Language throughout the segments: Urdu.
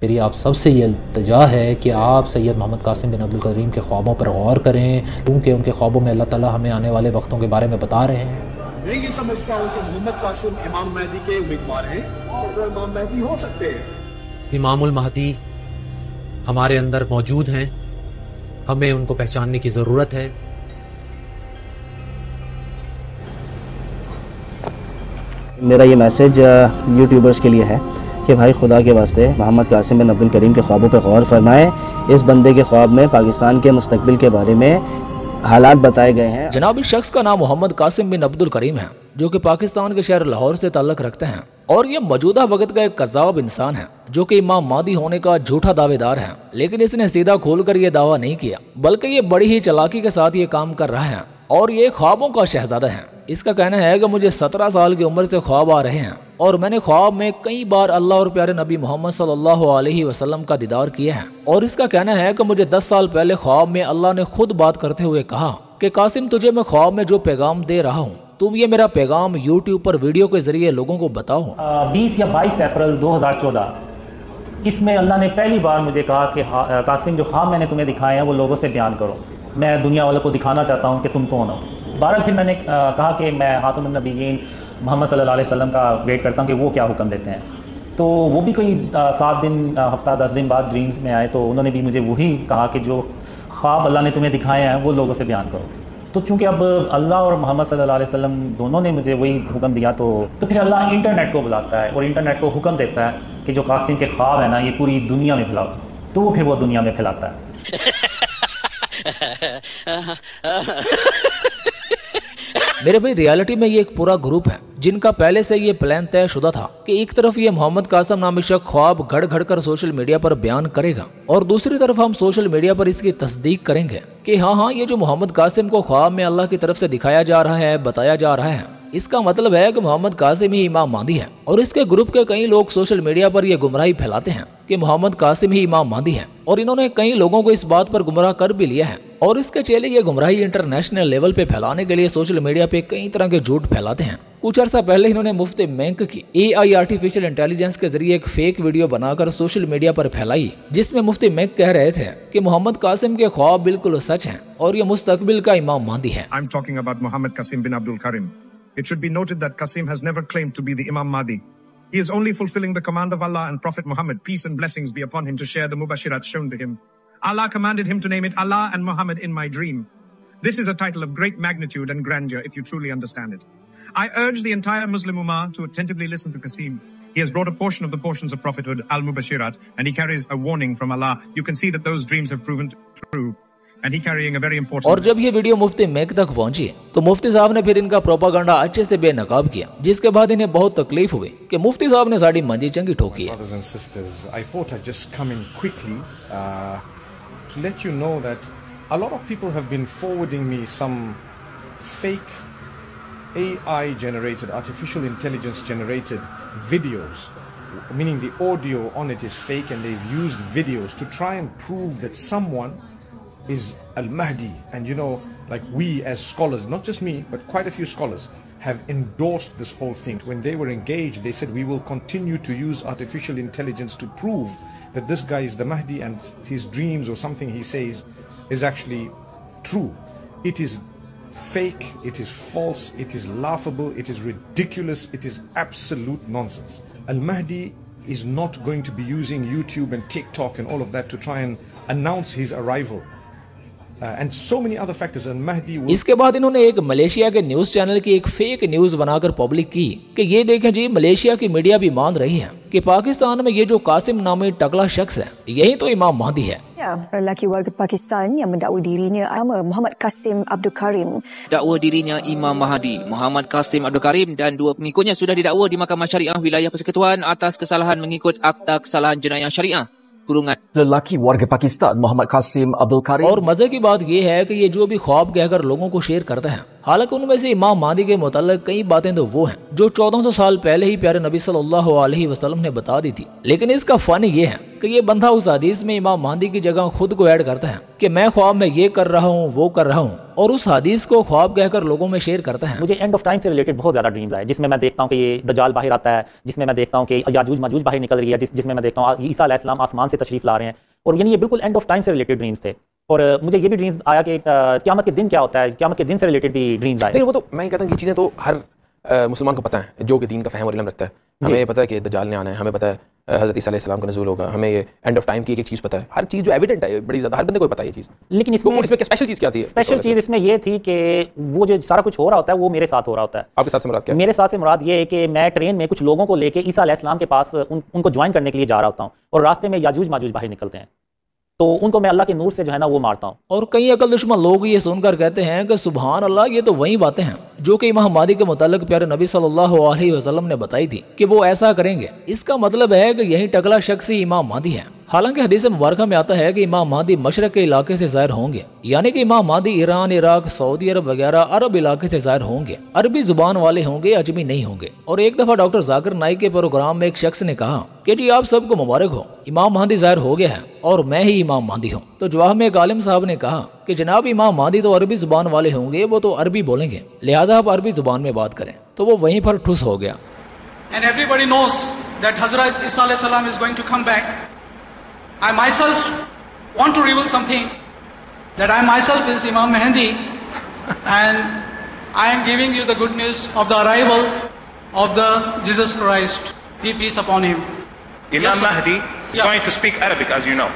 میری آپ سب سے یہ التجا ہے کہ آپ سید محمد قاسم بن عبدالکریم کے خوابوں پر غور کریں، کیونکہ ان کے خوابوں میں اللہ تعالیٰ ہمیں آنے والے وقتوں کے بارے میں بتا رہے ہیں۔ میں یہ سمجھتا ہوں کہ محمد قاسم امام مہدی کے امیدوار ہیں اور وہ امام مہدی ہو سکتے ہیں۔ امام المہدی ہمارے اندر موجود ہیں، ہمیں ان کو پہچاننے کی ضرورت ہے۔ میرا یہ میسیج یوٹیوبرز کے لیے ہے کہ بھائی خدا کے واسطے محمد قاسم بن عبدالکریم کے خوابوں پہ غور فرمائیں۔ اس بندے کے خواب میں پاکستان کے مستقبل کے بارے میں حالات بتائے گئے ہیں۔ جناب اس شخص کا نام محمد قاسم بن عبدالکریم ہے، جو کہ پاکستان کے شہر لاہور سے تعلق رکھتے ہیں، اور یہ موجودہ وقت کا ایک کذاب انسان ہے جو کہ امام مہدی ہونے کا جھوٹا دعوے دار ہے۔ لیکن اس نے سیدھا کھول کر یہ دعویٰ نہیں کیا، بلکہ یہ بڑی ہی چالاکی کے ساتھ یہ کام کر رہا ہے، اور یہ خوابوں کا شہزادہ ہے۔ اس کا کہنا ہے کہ مجھے 17 سال کی عمر سے خواب آ رہے ہیں، اور میں نے خواب میں کئی بار اللہ اور پیارے نبی محمد صلی اللہ علیہ وسلم کا دیدار کیا ہے، اور اس کا کہنا ہے کہ مجھے 10 سال پہلے خواب میں اللہ نے خود بات کرتے ہوئے کہا کہ قاسم تجھے میں خواب میں جو پیغام دے رہا ہوں، تم یہ میرا پیغام یوٹیوب پر ویڈیو کے ذریعے لوگوں کو بتاؤ۔ 20 یا 22 اپریل 2014 اس میں اللہ نے پہلی بار مجھے کہا کہ قاسم جو خواب میں نے تمہیں دکھائے ہیں وہ لوگوں سے بیان کرو، میں دنیا والوں کو دکھانا چاہتا ہوں کہ تم کون ہو۔ بہرحال پھر میں نے کہا کہ میں خاتم النبیین محمد صلی اللہ علیہ وسلم کا ویٹ کرتا ہوں کہ وہ کیا حکم دیتے ہیں۔ تو وہ بھی کوئی 7 دن ہفتہ 10 دن بعد ڈریمز میں آئے، تو انہوں نے بھی مجھے وہی کہا کہ جو خواب اللہ نے تمہیں دکھائے ہیں وہ لوگوں سے بیان کرو۔ تو چونکہ اب اللہ اور محمد صلی اللہ علیہ وسلم دونوں نے مجھے وہی حکم دیا، تو پھر اللہ انٹرنیٹ کو بلاتا ہے اور انٹرنیٹ کو حکم دیتا ہے کہ جو قاسم کے خواب ہیں نا یہ پوری دنیا میں پھیلاؤ، تو وہ پھر وہ دنیا میں پھیلاتا ہے۔ میرے بھائی ریالٹی میں یہ ایک پورا گروپ ہے جن کا پہلے سے یہ پلان طے شدہ تھا کہ ایک طرف یہ محمد قاسم نامی شخص خواب گھڑ گھڑ کر سوشل میڈیا پر بیان کرے گا، اور دوسری طرف ہم سوشل میڈیا پر اس کی تصدیق کریں گے کہ ہاں یہ جو محمد قاسم کو خواب میں اللہ کی طرف سے دکھایا جا رہا ہے، بتایا جا رہا ہے، اس کا مطلب ہے کہ محمد قاسم ہی امام مہدی ہے۔ اور اس کے گروپ کے کئی لوگ سوشل میڈیا پر یہ گمراہی پھیلاتے ہیں کہ محمد قاسم ہی امام مہدی ہے، اور انہوں نے کئی لوگوں کو اس بات پر گمراہ کر بھی لیا ہے، اور اس کے چیلے یہ گمراہی انٹرنیشنل لیول پہ پھیلانے کے لیے سوشل میڈیا پہ کئی طرح کے جھوٹ پھیلاتے ہیں۔ کچھ عرصہ پہلے انہوں نے مفتی مینک کی AI آرٹیفیشل انٹیلیجنس کے ذریعے ایک فیک ویڈیو بنا کر سوشل میڈیا پر پھیلائی، جس میں مفتی مینک کہہ رہے تھے کہ محمد قاسم کے خواب بالکل سچ ہیں اور یہ مستقبل کا امام مہدی ہے۔ I'm talking about Muhammad Qasim bin Abdul Karim. It should be noted that Qasim has never claimed to be the Imam Mahdi. He is only fulfilling the command of Allah and Prophet Muhammad, peace and blessings be upon him, to share the mubashirat shown to him. Allah commanded him to name it Allah and Muhammad in my dream. This is a title of great magnitude and grandeur if you truly understand it. I urge the entire Muslim Ummah to attentively listen to Qasim. He has brought a portion of the portions of prophethood, al-mubashirat, and he carries a warning from Allah. You can see that those dreams have proven true. And he carrying a very important. اور جب یہ ویڈیو مفتی میک تک پہنچی تو مفتی صاحب نے پھر ان کا پروپاگنڈا اچھے سے بے نقاب کیا، جس کے بعد انہیں بہت تکلیف ہوئی کہ مفتی صاحب نے ساڑی منجی چنگی ٹھوکی ہے۔ Brothers and sisters, I thought I'd just come in quickly to let you know that a lot of people have been forwarding me some fake AI generated, artificial intelligence generated videos, meaning the audio on it is fake, and they've used videos to try and prove that someone is Al-Mahdi. And you know, like we as scholars, not just me, but quite a few scholars have endorsed this whole thing. When they were engaged, they said we will continue to use artificial intelligence to prove that this guy is the Mahdi and his dreams or something he says is actually true. It is fake, it is false, it is laughable, it is ridiculous, it is absolute nonsense. Al-Mahdi is not going to be using YouTube and TikTok and all of that to try and announce his arrival. And so many other factors. And Mahdi اس کے بعد انہوں نے ایک ملیشیا کے نیوز چینل کی ایک فیک نیوز بنا کر پبلک کی کہ یہ دیکھیں جی، ملیشیا کی میڈیا بھی مان رہی ہے کہ پاکستان میں یہ جو قاسم نامی ٹکلا شخص ہے یہی تو امام مہدی ہے۔ Lelaki warga Pakistan yang mendakwa dirinya Muhammad Qasim Abdul Karim. Dakwa dirinya Imam Mahdi Muhammad Qasim Abdul Karim dan dua pengikutnya sudah didakwa di Mahkamah Syariah Wilayah Persekutuan atas kesalahan mengikut Akta Kesalahan Jenayah Syariah. للاکی ورگ Pakistan محمد قاسم عبدالکریم۔ اور مزے کی بات یہ ہے کہ یہ جو بھی خواب کہہ کر لوگوں کو شیئر کرتے ہیں، حالانکہ ان میں سے امام مہدی کے متعلق کئی باتیں تو وہ ہیں جو 1400 سال پہلے ہی پیارے نبی صلی اللہ علیہ وسلم نے بتا دی تھی، لیکن اس کا فن یہ ہے کہ یہ بندہ اس حدیث میں امام مہدی کی جگہ خود کو ایڈ کرتا ہے کہ میں خواب میں یہ کر رہا ہوں وہ کر رہا ہوں، اور اس حدیث کو خواب کہہ کر لوگوں میں شیئر کرتا ہے۔ مجھے اینڈ آف ٹائم سے ریلیٹڈ بہت زیادہ ڈریمز آئے، جس میں میں دیکھتا ہوں کہ یہ دجال باہر آتا ہے، جس میں میں دیکھتا ہوں کہ یاجوج ماجوج باہر نکل رہی ہے، جس میں میں دیکھتا ہوں عیسیٰ علیہ السلام آسمان سے تشریف لا رہے ہیں، اور یعنی یہ بالکل اینڈ آف ٹائم سے ریلیٹڈ ڈریمز تھے۔ اور مجھے یہ بھی ڈریمز آیا کہ قیامت کے دن کیا ہوتا ہے، قیامت کے دن سے ریلیٹڈ بھی ڈریمز آئے۔ نہیں وہ تو میں کہتا ہوں یہ چیزیں تو ہر مسلمان کو پتہ ہیں، جو کہ دین کا فہم اور علم رکھتا ہے۔ ہمیں پتہ ہے کہ دجال نے آنا ہے، ہمیں پتہ ہے حضرت عیسیٰ علیہ السلام کا نزول ہوگا، ہمیں یہ اینڈ آف ٹائم کی ایک چیز پتہ ہے، ہر چیز جو ایویڈنٹ ہے بڑی زیادہ ہر بندے کو پتہ ہے یہ چیز۔ لیکن اس میں اسپیشل چیز کیا تھی؟ اسپیشل چیز اس میں یہ تھی کہ وہ جو سارا کچھ ہو رہا ہوتا ہے وہ میرے ساتھ ہو رہا ہوتا ہے۔ آپ کے ساتھ سے مراد کیا ہے؟ میرے ساتھ سے مراد یہ ہے کہ میں ٹرین میں کچھ لوگوں کو لے کے عیسیٰ علیہ السلام کے پاس ان کو جوائن کرنے کے لیے جا رہا ہوتا ہوں، اور راستے میں یاجوج ماجوج باہر نکلتے ہیں، تو ان کو میں اللہ کے نور سے جو ہے نا وہ مارتا ہوں۔ اور کئی عقل دشمن لوگ یہ سن کر کہتے ہیں کہ سبحان اللہ، یہ تو وہی باتیں ہیں جو کہ امام مہدی کے متعلق پیارے نبی صلی اللہ علیہ وسلم نے بتائی تھی کہ وہ ایسا کریں گے۔ اس کا مطلب ہے کہ یہی ٹکلا شخص ہی امام مہدی ہے۔ حالانکہ حدیث مبارکہ میں آتا ہے کہ امام مہدی مشرق کے علاقے سے ظاہر ہوں گے، یعنی کہ امام مہدی ایران، عراق، سعودی عرب وغیرہ عرب علاقے سے ظاہر ہوں گے، عربی زبان والے ہوں گے، اجمی نہیں ہوں گے۔ اور ایک دفعہ ڈاکٹر ذاکر نائک کے پروگرام میں ایک شخص نے کہا کہ جی آپ سب کو مبارک ہو، امام مہدی ظاہر ہو گیا ہے اور میں ہی امام مہدی ہوں۔ تو جواب میں ایک عالم صاحب نے کہا کہ جناب امام مہدی تو عربی زبان والے ہوں گے، وہ تو عربی بولیں گے، لہٰذا آپ عربی زبان میں بات کریں۔ تو وہ وہیں پر ٹھس ہو گیا۔ And everybody knows that Hazrat Isa alayhi salam is going to come back. I myself want to reveal something, that I myself is Imam Mahdi and I am giving you the good news of the arrival of the Jesus Christ, be peace upon him. Imam Mahdi is going to speak Arabic, as you know.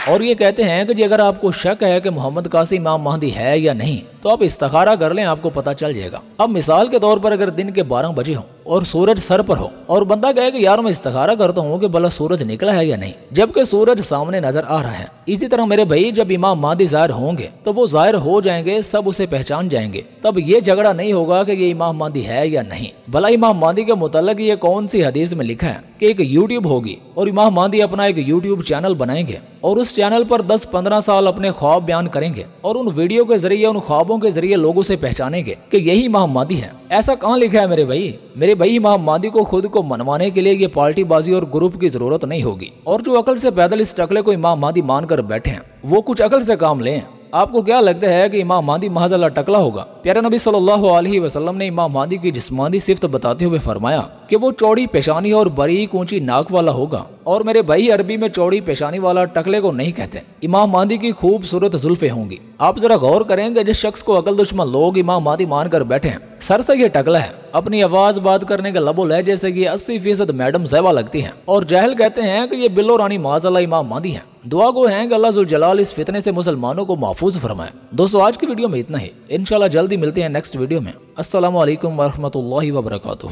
اور یہ کہتے ہیں کہ جی اگر آپ کو شک ہے کہ محمد قاسم امام مہدی ہے یا نہیں تو آپ استخارہ کر لیں، آپ کو پتہ چل جائے گا۔ اب مثال کے طور پر اگر دن کے 12 بجے ہوں اور سورج سر پر ہو اور بندہ کہے کہ یار میں استخارہ کرتا ہوں کہ بھلا سورج نکلا ہے یا نہیں، جبکہ سورج سامنے نظر آ رہا ہے۔ اسی طرح میرے بھائی جب امام مہدی ظاہر ہوں گے تو وہ ظاہر ہو جائیں گے، سب اسے پہچان جائیں گے، تب یہ جھگڑا نہیں ہوگا کہ یہ امام مہدی ہے یا نہیں۔ بھلا امام مہدی کے متعلق یہ کون سی حدیث میں لکھا ہے کہ ایک یوٹیوب ہوگی اور امام مہدی اپنا ایک یوٹیوب چینل بنائیں گے اور اس چینل پر 10-15 سال اپنے خواب بیان کریں گے اور ان ویڈیو کے ذریعے، ان خوابوں کے ذریعے لوگوں سے پہچانیں گے کہ یہی امام مہدی ہے؟ ایسا کہاں لکھا ہے میرے بھائی؟ میرے بھائی امام مہدی کو خود کو منوانے کے لیے یہ پارٹی بازی اور گروپ کی ضرورت نہیں ہوگی، اور جو عقل سے پیدل اس ٹکلے کو امام مہدی مان کر بیٹھے ہیں وہ کچھ عقل سے کام لیں۔ آپ کو کیا لگتا ہے کہ امام مہدی محض اللہ ٹکلا ہوگا؟ پیارے نبی صلی اللہ علیہ وسلم نے امام مہدی کی جسمانی صفت بتاتے ہوئے فرمایا کہ وہ چوڑی پیشانی اور باریک اونچی ناک والا ہوگا، اور میرے بھائی عربی میں چوڑی پیشانی والا ٹکلے کو نہیں کہتے، امام مہدی کی خوبصورت زلفیں ہوں گی۔ آپ ذرا غور کریں کہ جس شخص کو عقل دشمن لوگ امام مہدی مان کر بیٹھے ہیں، سر سے یہ ٹکلا ہے، اپنی آواز بات کرنے کے لب و لہجے سے یہ 80% میڈم صاحبہ لگتی ہیں، اور جاہل کہتے ہیں کہ یہ بلو رانی معاذ اللہ امام مہدی ہیں۔ دعا گو ہیں کہ اللہ ذوالجلال اس فتنے سے مسلمانوں کو محفوظ فرمائے۔ دوستو آج کی ویڈیو میں اتنا ہی، انشاءاللہ جلدی ملتے ہیں نیکسٹ ویڈیو میں۔ السلام علیکم ورحمۃ اللہ وبرکاتہ۔